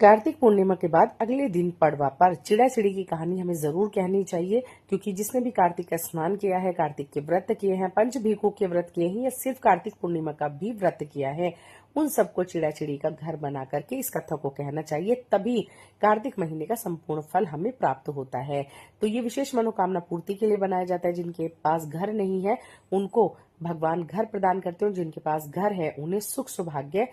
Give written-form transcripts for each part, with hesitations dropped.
कार्तिक पूर्णिमा के बाद अगले दिन पड़वा पर चिड़ा चिड़ी की कहानी हमें जरूर कहनी चाहिए, क्योंकि जिसने भी कार्तिक का स्नान किया है, कार्तिक के व्रत किए हैं, पंचभीखों के व्रत किए हैं या सिर्फ कार्तिक पूर्णिमा का भी व्रत किया है, उन सबको चिड़ा चिड़ी का घर बना करके इस कथा को कहना चाहिए। तभी कार्तिक महीने का संपूर्ण फल हमें प्राप्त होता है। तो ये विशेष मनोकामना पूर्ति के लिए बनाया जाता है। जिनके पास घर नहीं है उनको भगवान घर प्रदान करते हैं, जिनके पास घर है उन्हें सुख सौभाग्य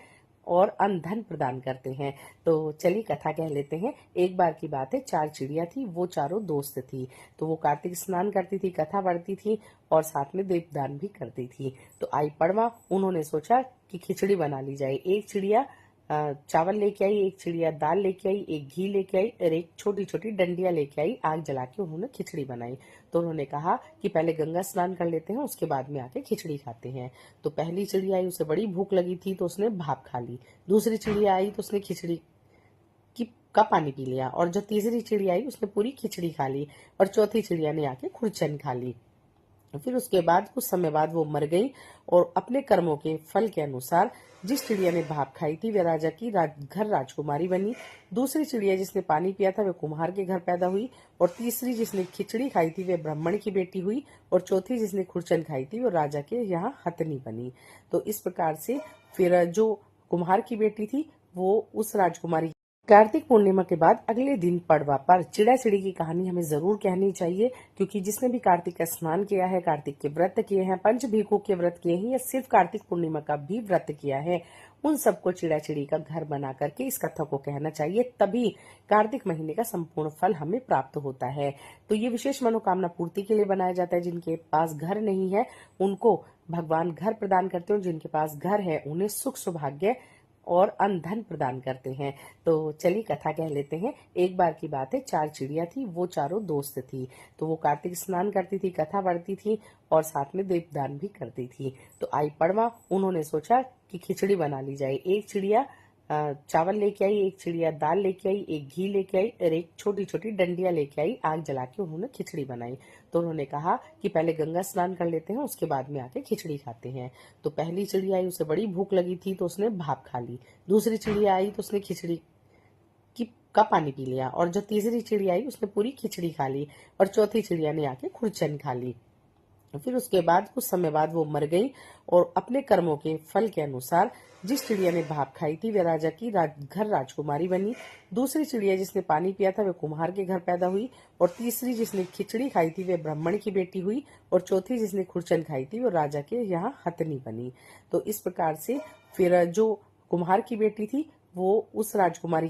और अन्न धन प्रदान करते हैं। तो चलिए कथा कह लेते हैं। एक बार की बात है, 4 चिड़िया थी। वो चारों दोस्त थी। तो वो कार्तिक स्नान करती थी, कथा पढ़ती थी और साथ में दीपदान भी करती थी। तो आई पड़वा, उन्होंने सोचा कि खिचड़ी बना ली जाए। एक चिड़िया चावल लेके आई, एक चिड़िया दाल लेके आई, एक घी लेके आई और एक छोटी छोटी डंडियां लेके आई। आग जला के उन्होंने खिचड़ी बनाई। तो उन्होंने कहा कि पहले गंगा स्नान कर लेते हैं, उसके बाद में आके खिचड़ी खाते हैं। तो पहली चिड़िया आई, उसे बड़ी भूख लगी थी तो उसने भाप खा ली। दूसरी चिड़िया आई तो उसने खिचड़ी का पानी पी लिया, और जो तीसरी चिड़िया आई उसने पूरी खिचड़ी खा ली, और चौथी चिड़िया ने आके खुरचन खा ली। फिर उसके बाद कुछ समय बाद वो मर गई, और अपने कर्मों के फल के अनुसार जिस चिड़िया ने भाप खाई थी वे राजा की घर राजकुमारी बनी। दूसरी चिड़िया जिसने पानी पिया था वे कुम्हार के घर पैदा हुई, और तीसरी जिसने खिचड़ी खाई थी वे ब्राह्मण की बेटी हुई, और चौथी जिसने खुरचन खाई थी वो राजा के यहाँ हथनी बनी। तो इस प्रकार से फिर जो कुम्हार की बेटी थी वो उस राजकुमारी। कार्तिक पूर्णिमा के बाद अगले दिन पड़वा पर चिड़ा चिड़ी की कहानी हमें जरूर कहनी चाहिए, क्योंकि जिसने भी कार्तिक का स्नान किया है, कार्तिक के व्रत किए हैं, पंचभीखों के व्रत किए हैं या सिर्फ कार्तिक पूर्णिमा का भी व्रत किया है, उन सबको चिड़ा चिड़ी का घर बना करके इस कथा को कहना चाहिए। तभी कार्तिक महीने का संपूर्ण फल हमें प्राप्त होता है। तो ये विशेष मनोकामना पूर्ति के लिए बनाया जाता है। जिनके पास घर नहीं है उनको भगवान घर प्रदान करते हैं, जिनके पास घर है उन्हें सुख सौभाग्य और अन्न धन प्रदान करते हैं। तो चलिए कथा कह लेते हैं। एक बार की बात है, 4 चिड़िया थी। वो चारों दोस्त थी। तो वो कार्तिक स्नान करती थी, कथा पढ़ती थी और साथ में दीपदान भी करती थी। तो आई पड़वा, उन्होंने सोचा कि खिचड़ी बना ली जाए। एक चिड़िया चावल लेके आई, एक चिड़िया दाल लेके आई, एक घी लेके आई और एक छोटी छोटी डंडियां लेके आई। आग जला के उन्होंने खिचड़ी बनाई। तो उन्होंने कहा कि पहले गंगा स्नान कर लेते हैं, उसके बाद में आके खिचड़ी खाते हैं। तो पहली चिड़िया आई, उसे बड़ी भूख लगी थी तो उसने भाप खा ली। दूसरी चिड़िया आई तो उसने खिचड़ी का पानी पी लिया, और जो तीसरी चिड़िया आई उसने पूरी खिचड़ी खा ली, और चौथी चिड़िया ने आके खुरचन खा ली। फिर उसके बाद कुछ समय बाद वो मर गई, और अपने कर्मों के फल के अनुसार जिस चिड़िया ने भाप खाई थी वे राजा की घर राजकुमारी बनी। दूसरी चिड़िया जिसने पानी पिया था वे कुम्हार के घर पैदा हुई, और तीसरी जिसने खिचड़ी खाई थी वे ब्राह्मण की बेटी हुई, और चौथी जिसने खुरचन खाई थी वो राजा के यहाँ हथनी बनी। तो इस प्रकार से फिर जो कुम्हार की बेटी थी वो उस राजकुमारी